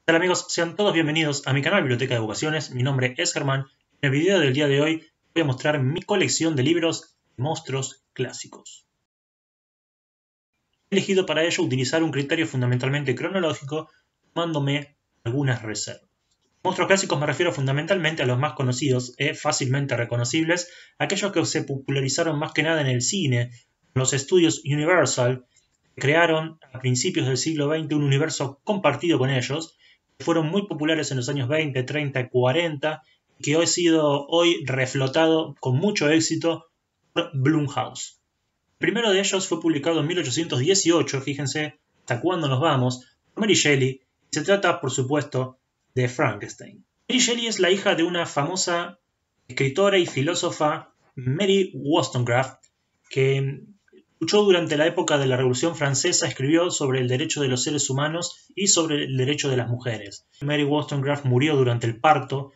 Hola amigos, sean todos bienvenidos a mi canal Biblioteca de Vocaciones. Mi nombre es Germán. En el video del día de hoy voy a mostrar mi colección de libros de monstruos clásicos. He elegido para ello utilizar un criterio fundamentalmente cronológico, tomándome algunas reservas. Monstruos clásicos me refiero fundamentalmente a los más conocidos e fácilmente reconocibles, aquellos que se popularizaron más que nada en el cine. Los estudios Universal crearon a principios del siglo XX un universo compartido con ellos, que fueron muy populares en los años 20, 30 y 40, que hoy ha sido reflotado con mucho éxito por Blumhouse. El primero de ellos fue publicado en 1818, fíjense hasta cuándo nos vamos, por Mary Shelley. Se trata, por supuesto, de Frankenstein. Mary Shelley es la hija de una famosa escritora y filósofa, Mary Wollstonecraft, que luchó durante la época de la Revolución Francesa, escribió sobre el derecho de los seres humanos y sobre el derecho de las mujeres. Mary Wollstonecraft murió durante el parto,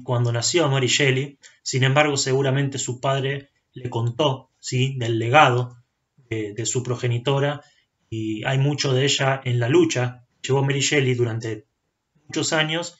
cuando nació Mary Shelley. Sin embargo, seguramente su padre le contó, ¿sí?, del legado de su progenitora, y hay mucho de ella en la lucha que llevó Mary Shelley durante muchos años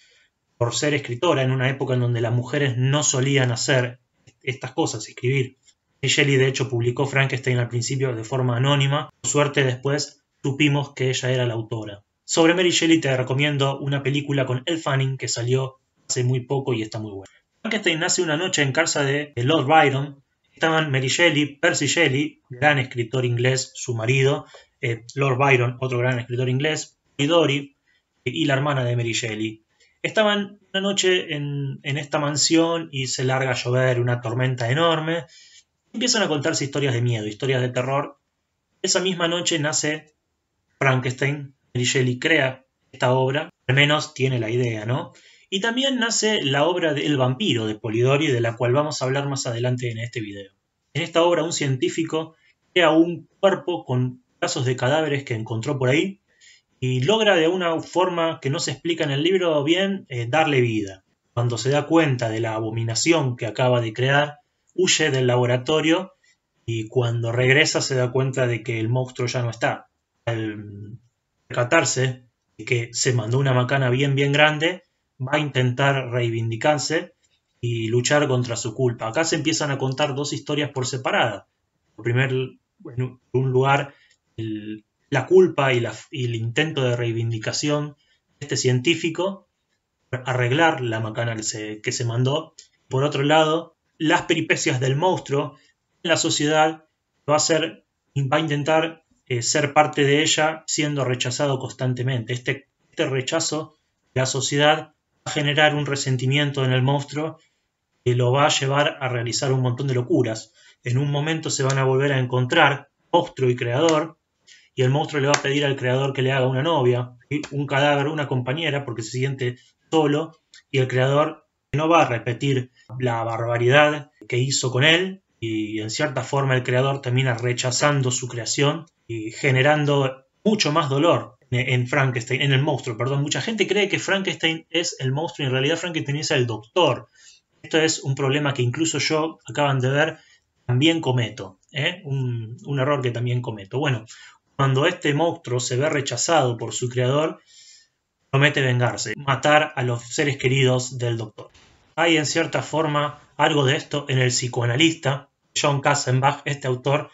por ser escritora en una época en donde las mujeres no solían hacer estas cosas, escribir. Shelley de hecho publicó Frankenstein al principio de forma anónima. Por suerte después supimos que ella era la autora. Sobre Mary Shelley te recomiendo una película con Elle Fanning que salió hace muy poco y está muy buena. Frankenstein nace una noche en casa de Lord Byron. Estaban Mary Shelley, Percy Shelley, gran escritor inglés, su marido, Lord Byron, otro gran escritor inglés, Polidori y la hermana de Mary Shelley. Estaban una noche en esta mansión y se larga a llover, una tormenta enorme. Empiezan a contarse historias de miedo, historias de terror. Esa misma noche nace Frankenstein. Mary Shelley crea esta obra, al menos tiene la idea, ¿no? Y también nace la obra de El vampiro de Polidori, de la cual vamos a hablar más adelante en este video. En esta obra un científico crea un cuerpo con pedazos de cadáveres que encontró por ahí y logra de una forma que no se explica en el libro bien, darle vida. Cuando se da cuenta de la abominación que acaba de crear, huye del laboratorio y cuando regresa se da cuenta de que el monstruo ya no está. Al percatarse de que se mandó una macana bien grande, va a intentar reivindicarse y luchar contra su culpa. Acá se empiezan a contar dos historias por separada. En un lugar, la culpa y el intento de reivindicación de este científico, arreglar la macana que se mandó. Por otro lado, las peripecias del monstruo en la sociedad va a intentar ser parte de ella siendo rechazado constantemente. Este rechazo de la sociedad va a generar un resentimiento en el monstruo que lo va a llevar a realizar un montón de locuras. En un momento se van a volver a encontrar monstruo y creador, y el monstruo le va a pedir al creador que le haga una novia, un cadáver, una compañera, porque se siente solo, y el creador no va a repetir la barbaridad que hizo con él, y en cierta forma el creador termina rechazando su creación y generando mucho más dolor en Frankenstein, en el monstruo, perdón. Mucha gente cree que Frankenstein es el monstruo y en realidad Frankenstein es el doctor. Esto es un problema que incluso yo, acaban de ver, también cometo, un error que también cometo. Bueno, cuando este monstruo se ve rechazado por su creador, promete vengarse, matar a los seres queridos del doctor. Hay en cierta forma algo de esto en el psicoanalista John Katzenbach. Este autor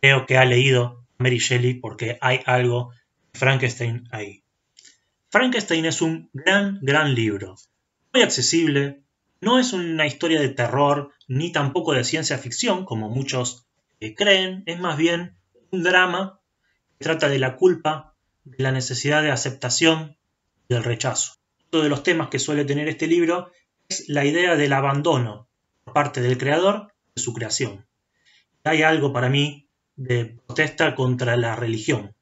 creo que ha leído a Mary Shelley porque hay algo de Frankenstein ahí. Frankenstein es un gran libro, muy accesible. No es una historia de terror ni tampoco de ciencia ficción como muchos creen. Es más bien un drama que trata de la culpa, de la necesidad de aceptación y del rechazo. Uno de los temas que suele tener este libro es la idea del abandono por parte del creador de su creación. Hay algo para mí de protesta contra la religión,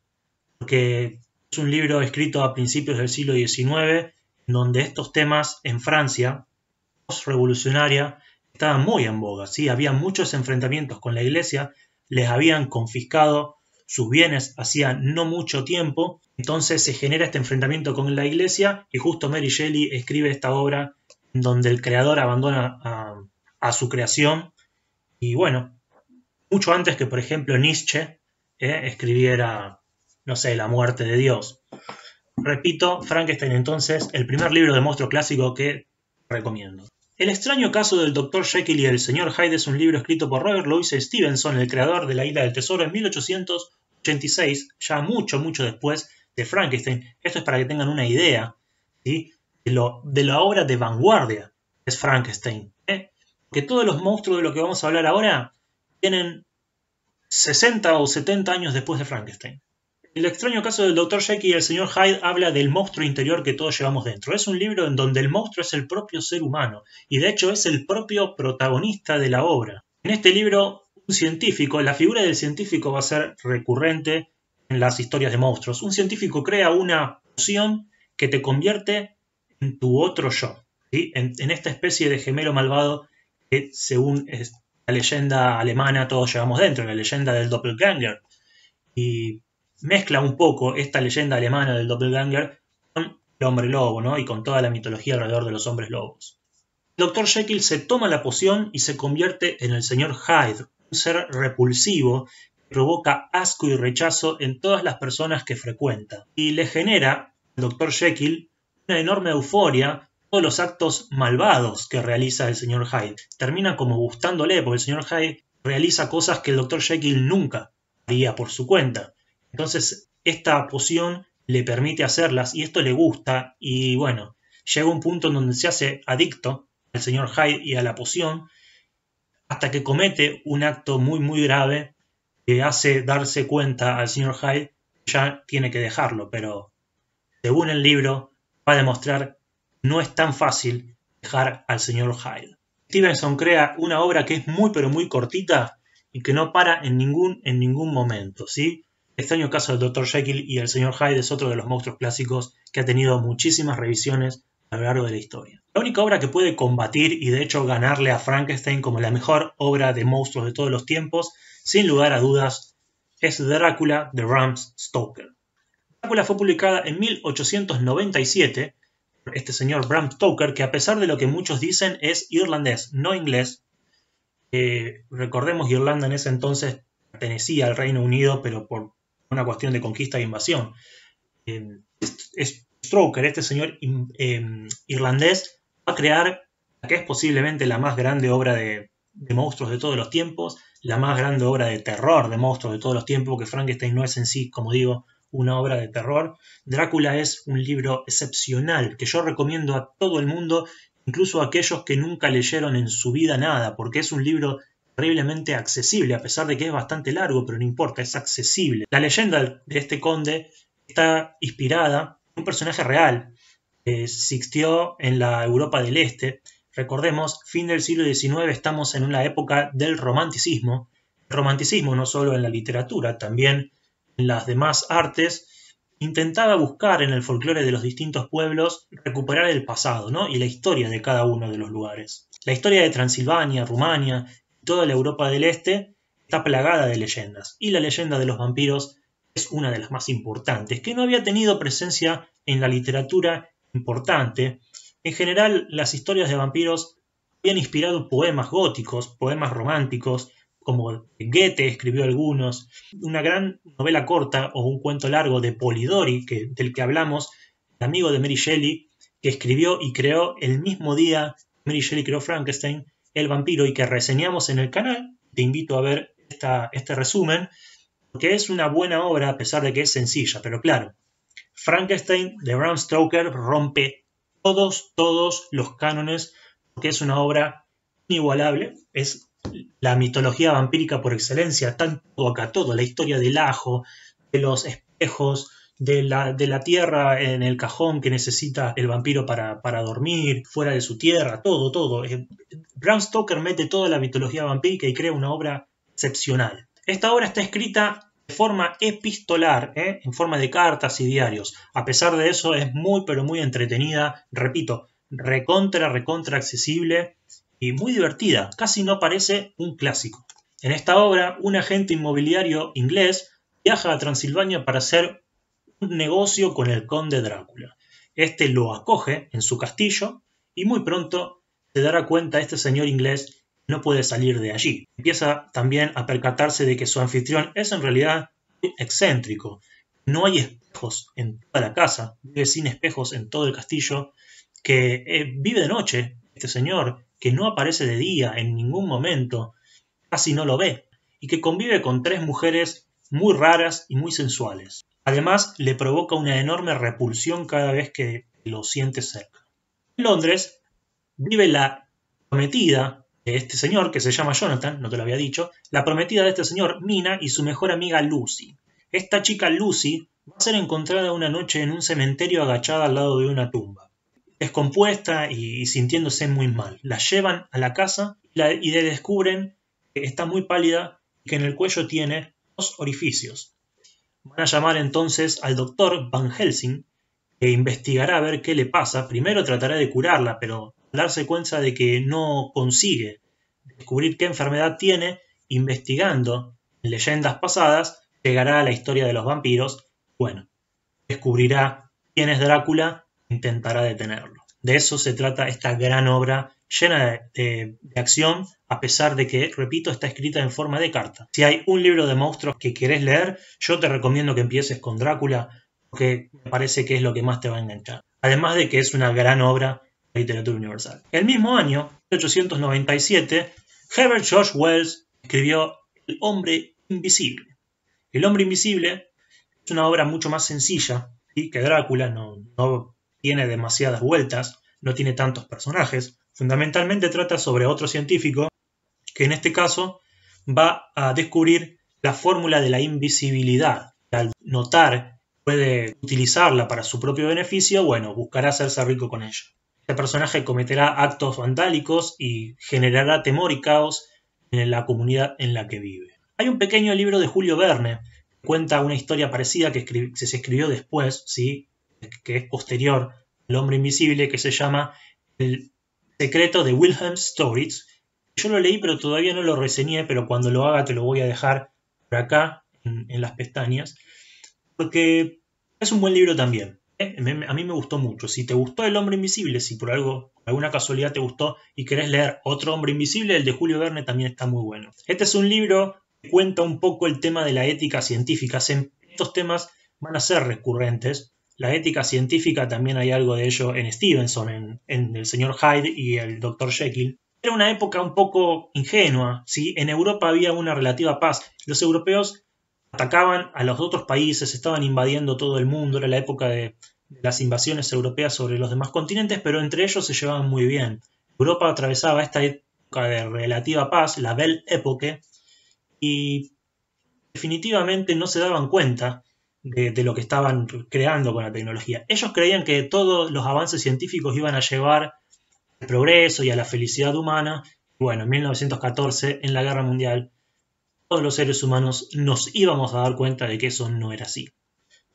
porque es un libro escrito a principios del siglo XIX, en donde estos temas en Francia post-revolucionaria estaban muy en boga, ¿sí? Había muchos enfrentamientos con la iglesia, les habían confiscado sus bienes hacía no mucho tiempo, entonces se genera este enfrentamiento con la iglesia y justo Mary Shelley escribe esta obra en donde el creador abandona a su creación y bueno, mucho antes que por ejemplo Nietzsche escribiera, no sé, la muerte de Dios. Repito, Frankenstein entonces, el primer libro de monstruo clásico que recomiendo. El extraño caso del Dr. Jekyll y el Sr. Hyde es un libro escrito por Robert Louis Stevenson, el creador de La Isla del Tesoro, en 1886, ya mucho después de Frankenstein. Esto es para que tengan una idea, ¿sí?, de la obra de vanguardia que es Frankenstein. Que todos los monstruos de los que vamos a hablar ahora tienen 60 o 70 años después de Frankenstein. El extraño caso del Dr. Jekyll y el Sr. Hyde habla del monstruo interior que todos llevamos dentro. Es un libro en donde el monstruo es el propio ser humano y de hecho es el propio protagonista de la obra. En este libro, un científico, la figura del científico va a ser recurrente en las historias de monstruos. Un científico crea una poción que te convierte en tu otro yo, ¿sí?, en esta especie de gemelo malvado que, según la leyenda alemana, todos llevamos dentro, la leyenda del doppelganger. Y mezcla un poco esta leyenda alemana del doppelganger con el hombre lobo, ¿no?, y con toda la mitología alrededor de los hombres lobos. El Dr. Jekyll se toma la poción y se convierte en el Sr. Hyde, un ser repulsivo que provoca asco y rechazo en todas las personas que frecuenta. Y le genera al Dr. Jekyll una enorme euforia todos los actos malvados que realiza el Sr. Hyde. Termina como gustándole, porque el Sr. Hyde realiza cosas que el Dr. Jekyll nunca haría por su cuenta. Entonces esta poción le permite hacerlas y esto le gusta y bueno, llega un punto en donde se hace adicto al Sr. Hyde y a la poción hasta que comete un acto muy grave que hace darse cuenta al Sr. Hyde que ya tiene que dejarlo, pero según el libro va a demostrar que no es tan fácil dejar al Sr. Hyde. Stevenson crea una obra que es muy cortita y que no para en ningún momento, ¿sí? El extraño caso del Dr. Jekyll y el Sr. Hyde es otro de los monstruos clásicos que ha tenido muchísimas revisiones a lo largo de la historia. La única obra que puede combatir y de hecho ganarle a Frankenstein como la mejor obra de monstruos de todos los tiempos, sin lugar a dudas, es Drácula de Bram Stoker. Drácula fue publicada en 1897 por este señor Bram Stoker, que a pesar de lo que muchos dicen es irlandés, no inglés. Recordemos, Irlanda en ese entonces pertenecía al Reino Unido, pero por una cuestión de conquista e invasión. Stoker, este señor irlandés, va a crear la que es posiblemente la más grande obra de monstruos de todos los tiempos, la más grande obra de terror de monstruos de todos los tiempos, porque Frankenstein no es en sí, como digo, una obra de terror. Drácula es un libro excepcional que yo recomiendo a todo el mundo, incluso a aquellos que nunca leyeron en su vida nada, porque es un libro terriblemente accesible, a pesar de que es bastante largo, pero no importa, es accesible. La leyenda de este conde está inspirada en un personaje real que existió en la Europa del Este. Recordemos, fin del siglo XIX, estamos en una época del romanticismo. El romanticismo no solo en la literatura, también en las demás artes, intentaba buscar en el folclore de los distintos pueblos recuperar el pasado, ¿no?, y la historia de cada uno de los lugares. La historia de Transilvania, Rumania y toda la Europa del Este está plagada de leyendas, y la leyenda de los vampiros es una de las más importantes, que no había tenido presencia en la literatura importante. En general, las historias de vampiros habían inspirado poemas góticos, poemas románticos, como Goethe escribió algunos, una gran novela corta o un cuento largo de Polidori, del que hablamos, el amigo de Mary Shelley, que escribió y creó el mismo día que Mary Shelley creó Frankenstein, el vampiro, y que reseñamos en el canal. Te invito a ver este resumen, porque es una buena obra a pesar de que es sencilla, pero claro, Frankenstein de Bram Stoker rompe todos los cánones, porque es una obra inigualable, es la mitología vampírica por excelencia, tanto acá todo, la historia del ajo, de los espejos, de la tierra en el cajón que necesita el vampiro para dormir, fuera de su tierra, todo. Bram Stoker mete toda la mitología vampírica y crea una obra excepcional. Esta obra está escrita de forma epistolar, en forma de cartas y diarios. A pesar de eso es muy entretenida, repito, recontra accesible y muy divertida, casi no parece un clásico. En esta obra, un agente inmobiliario inglés viaja a Transilvania para hacer un negocio con el conde Drácula. Este lo acoge en su castillo y muy pronto se dará cuenta este señor inglés que no puede salir de allí. Empieza también a percatarse de que su anfitrión es en realidad muy excéntrico, no hay espejos en toda la casa, vive sin espejos en todo el castillo, que vive de noche, este señor, que no aparece de día en ningún momento, casi no lo ve, y que convive con 3 mujeres muy raras y muy sensuales. Además, le provoca una enorme repulsión cada vez que lo siente cerca. En Londres vive la prometida de este señor, que se llama Jonathan, no te lo había dicho, la prometida de este señor, Mina, y su mejor amiga Lucy. Esta chica Lucy va a ser encontrada una noche en un cementerio agachada al lado de una tumba, descompuesta y sintiéndose muy mal. La llevan a la casa y le descubren que está muy pálida y que en el cuello tiene 2 orificios. Van a llamar entonces al doctor Van Helsing, que investigará a ver qué le pasa. Primero tratará de curarla, pero al darse cuenta de que no consigue descubrir qué enfermedad tiene, investigando en leyendas pasadas, llegará a la historia de los vampiros. Bueno, descubrirá quién es Drácula e intentará detenerlo. De eso se trata esta gran obra llena de acción, a pesar de que, repito, está escrita en forma de carta. Si hay un libro de monstruos que querés leer, yo te recomiendo que empieces con Drácula, porque me parece que es lo que más te va a enganchar. Además de que es una gran obra de literatura universal. El mismo año, 1897, Herbert George Wells escribió El hombre invisible. El hombre invisible es una obra mucho más sencilla, ¿sí? Que Drácula, no tiene demasiadas vueltas, no tiene tantos personajes. Fundamentalmente trata sobre otro científico que en este caso va a descubrir la fórmula de la invisibilidad. Al notar puede utilizarla para su propio beneficio, bueno, buscará hacerse rico con ello. Este personaje cometerá actos vandálicos y generará temor y caos en la comunidad en la que vive. Hay un pequeño libro de Julio Verne que cuenta una historia parecida que se escribió después, ¿sí? Que es posterior al Hombre Invisible, que se llama El secreto de Wilhelm Storitz. Yo lo leí, pero todavía no lo reseñé, pero cuando lo haga te lo voy a dejar por acá en las pestañas, porque es un buen libro también. A mí me gustó mucho. Si te gustó El Hombre Invisible, si por alguna casualidad te gustó y querés leer Otro Hombre Invisible, el de Julio Verne también está muy bueno. Este es un libro que cuenta un poco el tema de la ética científica. Estos temas van a ser recurrentes. La ética científica también hay algo de ello en Stevenson, en el señor Hyde y el Dr. Jekyll. Era una época un poco ingenua, ¿sí? En Europa había una relativa paz. Los europeos atacaban a los otros países, estaban invadiendo todo el mundo, era la época de las invasiones europeas sobre los demás continentes, pero entre ellos se llevaban muy bien. Europa atravesaba esta época de relativa paz, la Belle Époque, y definitivamente no se daban cuenta de lo que estaban creando con la tecnología. Ellos creían que todos los avances científicos iban a llevar al progreso y a la felicidad humana. Bueno, en 1914, en la Guerra Mundial, todos los seres humanos nos íbamos a dar cuenta de que eso no era así.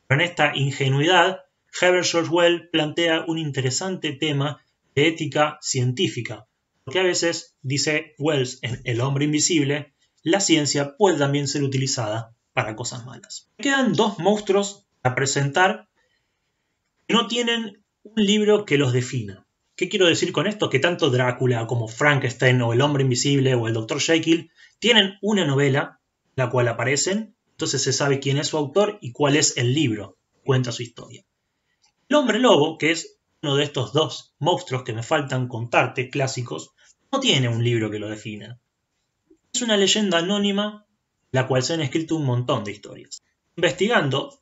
Pero en esta ingenuidad, Herbert George Wells plantea un interesante tema de ética científica, porque a veces, dice Wells en El Hombre Invisible, la ciencia puede también ser utilizada para cosas malas. Me quedan 2 monstruos a presentar que no tienen un libro que los defina. ¿Qué quiero decir con esto? Que tanto Drácula como Frankenstein o El Hombre Invisible o el Dr. Jekyll tienen una novela en la cual aparecen, entonces se sabe quién es su autor y cuál es el libro que cuenta su historia. El Hombre Lobo, que es uno de estos 2 monstruos que me faltan contarte, clásicos, no tiene un libro que lo defina. Es una leyenda anónima, la cual se han escrito un montón de historias. Investigando,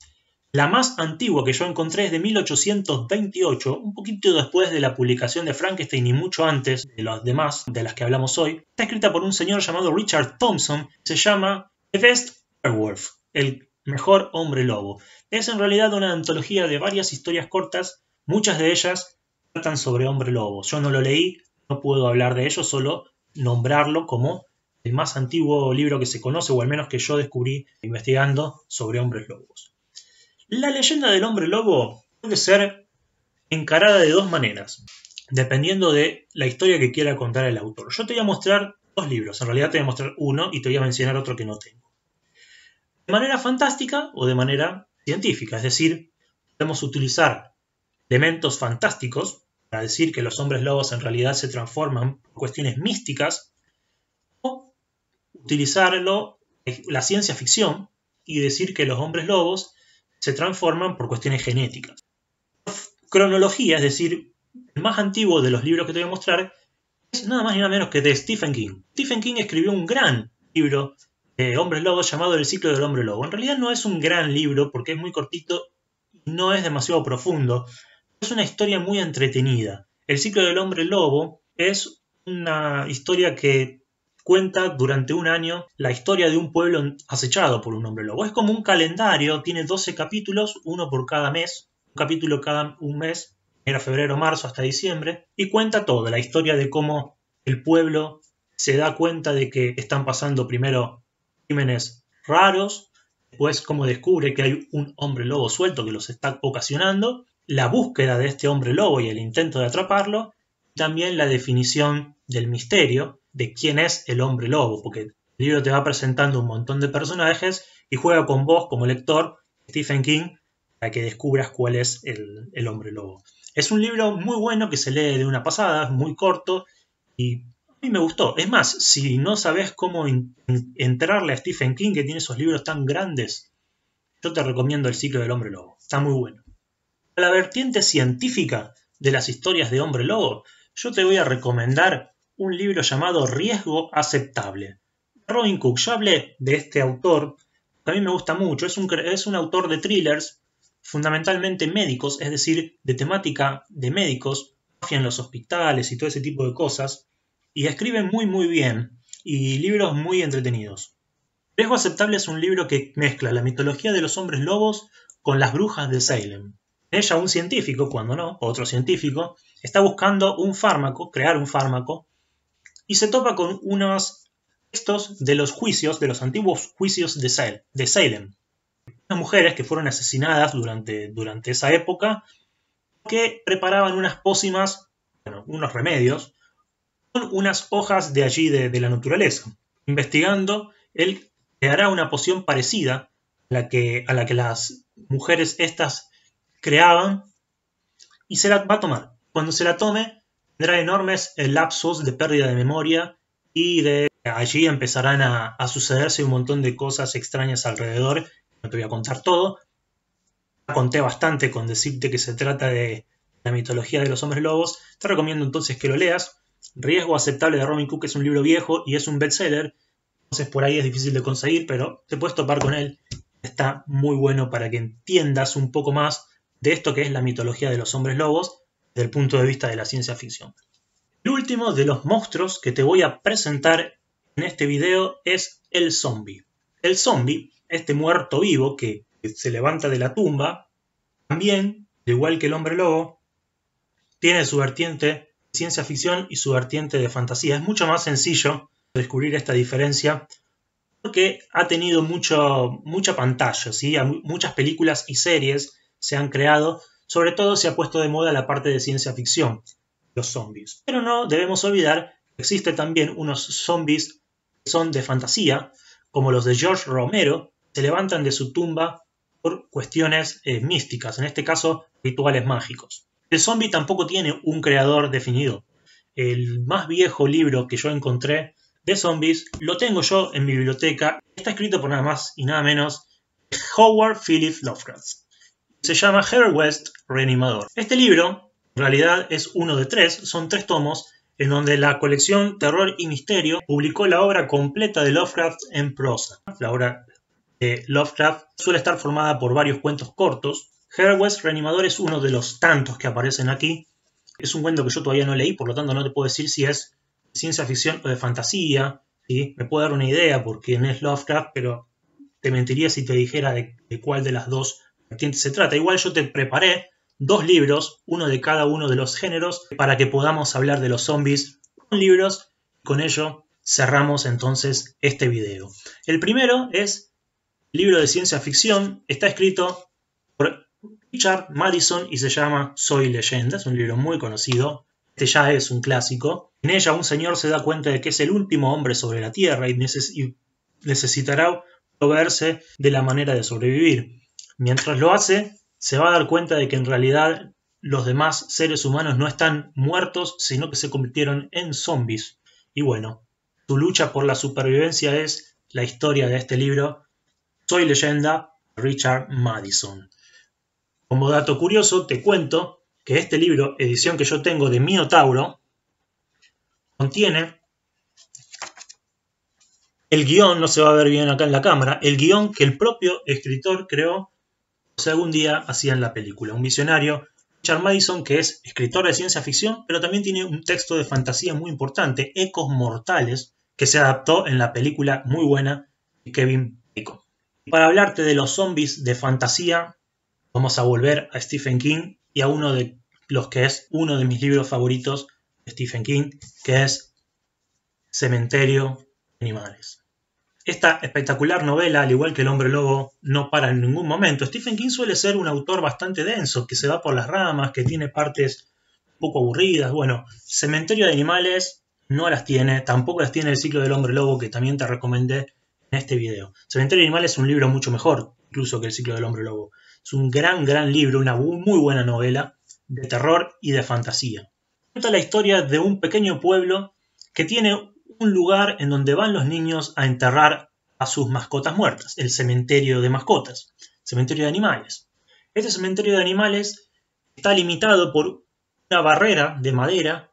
la más antigua que yo encontré es de 1828, un poquito después de la publicación de Frankenstein y mucho antes de las demás, de las que hablamos hoy. Está escrita por un señor llamado Richard Thompson, se llama The Best Werewolf, el mejor hombre lobo. Es en realidad una antología de varias historias cortas, muchas de ellas tratan sobre hombre lobo. Yo no lo leí, no puedo hablar de ello, solo nombrarlo como el más antiguo libro que se conoce, o al menos que yo descubrí investigando sobre hombres lobos. La leyenda del hombre lobo puede ser encarada de 2 maneras, dependiendo de la historia que quiera contar el autor. Yo te voy a mostrar 2 libros, en realidad te voy a mostrar uno y te voy a mencionar otro que no tengo. De manera fantástica o de manera científica, es decir, podemos utilizar elementos fantásticos para decir que los hombres lobos en realidad se transforman por cuestiones místicas, o utilizarlo la ciencia ficción y decir que los hombres lobos se transforman por cuestiones genéticas. Cronología, es decir, el más antiguo de los libros que te voy a mostrar, es nada más y nada menos que de Stephen King. Stephen King escribió un gran libro de hombres lobos llamado El ciclo del hombre lobo. En realidad no es un gran libro porque es muy cortito y no es demasiado profundo. Es una historia muy entretenida. El ciclo del hombre lobo es una historia que cuenta durante un año la historia de un pueblo acechado por un hombre lobo. Es como un calendario, tiene 12 capítulos, uno por cada mes, un capítulo cada un mes, era febrero, marzo hasta diciembre, y cuenta todo, la historia de cómo el pueblo se da cuenta de que están pasando primero crímenes raros, después cómo descubre que hay un hombre lobo suelto que los está ocasionando, la búsqueda de este hombre lobo y el intento de atraparlo, también la definición del misterio de quién es el hombre lobo, porque el libro te va presentando un montón de personajes y juega con vos como lector, Stephen King, para que descubras cuál es el hombre lobo. Es un libro muy bueno que se lee de una pasada, es muy corto y a mí me gustó. Es más, si no sabes cómo entrarle a Stephen King, que tiene esos libros tan grandes, yo te recomiendo El ciclo del hombre lobo, está muy bueno. Para la vertiente científica de las historias de hombre lobo, yo te voy a recomendar un libro llamado Riesgo aceptable. Robin Cook. Yo hablé de este autor, que a mí me gusta mucho, es un autor de thrillers, fundamentalmente médicos, es decir, de temática de médicos, mafia en los hospitales y todo ese tipo de cosas, y escribe muy bien, y libros muy entretenidos. Riesgo aceptable es un libro que mezcla la mitología de los hombres lobos con las brujas de Salem. Ella, un científico, cuando no, otro científico, está buscando un fármaco, crear un fármaco, y se topa con unos textos de los juicios, de los antiguos juicios de Salem. Unas mujeres que fueron asesinadas durante esa época, que preparaban unas pócimas, unos remedios, con unas hojas de allí de la naturaleza. Investigando, él creará una poción parecida a la que las mujeres estas creaban y se la va a tomar. Cuando se la tome, tendrá enormes lapsos de pérdida de memoria y de allí empezarán a sucederse un montón de cosas extrañas alrededor. No te voy a contar todo. Conté bastante con decirte que se trata de la mitología de los hombres lobos. Te recomiendo entonces que lo leas. Riesgo aceptable de Robin Cook es un libro viejo y es un bestseller. Entonces por ahí es difícil de conseguir, pero te puedes topar con él. Está muy bueno para que entiendas un poco más de esto que es la mitología de los hombres lobos desde el punto de vista de la ciencia ficción. El último de los monstruos que te voy a presentar en este video es el zombie. El zombie, este muerto vivo que se levanta de la tumba, también, al igual que el hombre lobo, tiene su vertiente de ciencia ficción y su vertiente de fantasía. Es mucho más sencillo descubrir esta diferencia porque ha tenido mucha pantalla, ¿sí? Muchas películas y series se han creado, sobre todo se ha puesto de moda la parte de ciencia ficción, los zombies. Pero no debemos olvidar que existen también unos zombies que son de fantasía, como los de George Romero, se levantan de su tumba por cuestiones místicas, en este caso rituales mágicos. El zombie tampoco tiene un creador definido. El más viejo libro que yo encontré de zombies lo tengo yo en mi biblioteca. Está escrito por nada más y nada menos que Howard Phillips Lovecraft. Se llama Heather West, Reanimador. Este libro, en realidad, es uno de 3, son 3 tomos, en donde la colección Terror y Misterio publicó la obra completa de Lovecraft en prosa. La obra de Lovecraft suele estar formada por varios cuentos cortos. Heather West, Reanimador es uno de los tantos que aparecen aquí. Es un cuento que yo todavía no leí, por lo tanto no te puedo decir si es de ciencia ficción o de fantasía. ¿Sí? Me puedo dar una idea por quién es Lovecraft, pero te mentiría si te dijera de cuál de las dos vertientes se trata. Igual yo te preparé 2 libros, uno de cada uno de los géneros, para que podamos hablar de los zombies con libros. Con ello cerramos entonces este video. El primero es libro de ciencia ficción, está escrito por Richard Matheson y se llama Soy Leyenda, es un libro muy conocido, este ya es un clásico. En ella un señor se da cuenta de que es el último hombre sobre la Tierra y necesitará proveerse de la manera de sobrevivir. Mientras lo hace, se va a dar cuenta de que en realidad los demás seres humanos no están muertos, sino que se convirtieron en zombies. Y bueno, su lucha por la supervivencia es la historia de este libro, Soy Leyenda, Richard Matheson. Como dato curioso, te cuento que este libro, edición que yo tengo de Minotauro, contiene el guión, no se va a ver bien acá en la cámara, el guión que el propio escritor creó, o sea, algún día hacían la película. Un visionario, Richard Matheson, que es escritor de ciencia ficción, pero también tiene un texto de fantasía muy importante, Ecos Mortales, que se adaptó en la película muy buena de Kevin Bacon. Para hablarte de los zombies de fantasía, vamos a volver a Stephen King y a uno de los que es uno de mis libros favoritos de Stephen King, que es Cementerio de Animales. Esta espectacular novela, al igual que El Hombre Lobo, no para en ningún momento. Stephen King suele ser un autor bastante denso, que se va por las ramas, que tiene partes un poco aburridas. Bueno, Cementerio de Animales no las tiene, tampoco las tiene El Ciclo del Hombre Lobo, que también te recomendé en este video. Cementerio de Animales es un libro mucho mejor, incluso que El Ciclo del Hombre Lobo. Es un gran libro, una muy buena novela de terror y de fantasía. Cuenta la historia de un pequeño pueblo que tiene un lugar en donde van los niños a enterrar a sus mascotas muertas, el cementerio de mascotas, cementerio de animales. Este cementerio de animales está limitado por una barrera de madera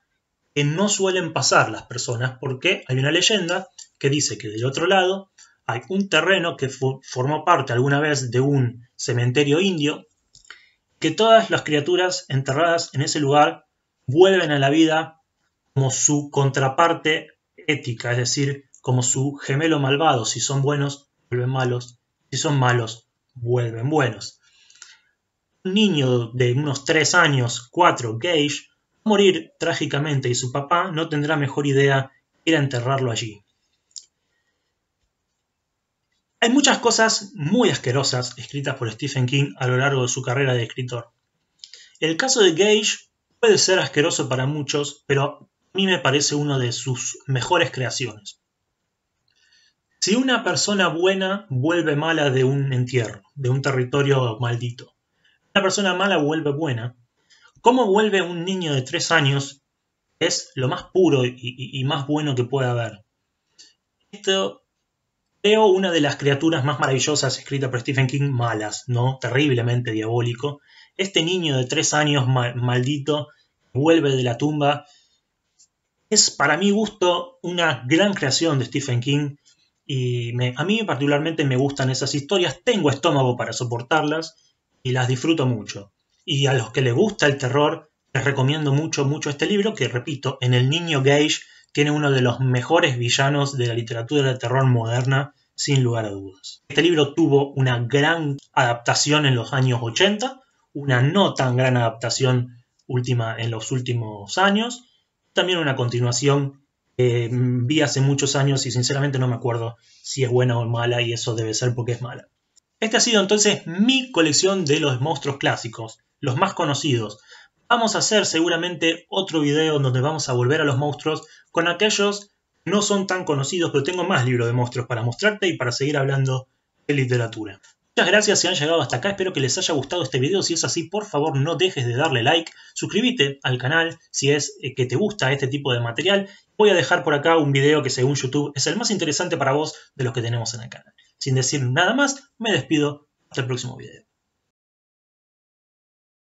que no suelen pasar las personas porque hay una leyenda que dice que del otro lado hay un terreno que formó parte alguna vez de un cementerio indio, que todas las criaturas enterradas en ese lugar vuelven a la vida como su contraparte ética, es decir, como su gemelo malvado. Si son buenos, vuelven malos. Si son malos, vuelven buenos. Un niño de unos 3 años, 4, Gage, va a morir trágicamente y su papá no tendrá mejor idea que ir a enterrarlo allí. Hay muchas cosas muy asquerosas escritas por Stephen King a lo largo de su carrera de escritor. El caso de Gage puede ser asqueroso para muchos, pero a mí me parece una de sus mejores creaciones. Si una persona buena vuelve mala de un entierro, de un territorio maldito, una persona mala vuelve buena, ¿cómo vuelve un niño de 3 años? Es lo más puro y más bueno que puede haber. Esto creo una de las criaturas más maravillosas escritas por Stephen King, malas, ¿no? Terriblemente diabólico. Este niño de 3 años maldito vuelve de la tumba. Es para mi gusto una gran creación de Stephen King y a mí particularmente me gustan esas historias. Tengo estómago para soportarlas y las disfruto mucho. Y a los que les gusta el terror les recomiendo mucho este libro que, repito, en El Niño Gage tiene uno de los mejores villanos de la literatura de terror moderna, sin lugar a dudas. Este libro tuvo una gran adaptación en los años 80, una no tan gran adaptación en los últimos años, también una continuación que vi hace muchos años y sinceramente no me acuerdo si es buena o mala, y eso debe ser porque es mala. Esta ha sido entonces mi colección de los monstruos clásicos, los más conocidos. Vamos a hacer seguramente otro video donde vamos a volver a los monstruos con aquellos que no son tan conocidos, pero tengo más libros de monstruos para mostrarte y para seguir hablando de literatura. Muchas gracias si han llegado hasta acá, espero que les haya gustado este video. Si es así, por favor no dejes de darle like, suscríbete al canal si es que te gusta este tipo de material. Voy a dejar por acá un video que según YouTube es el más interesante para vos de los que tenemos en el canal. Sin decir nada más, me despido, hasta el próximo video.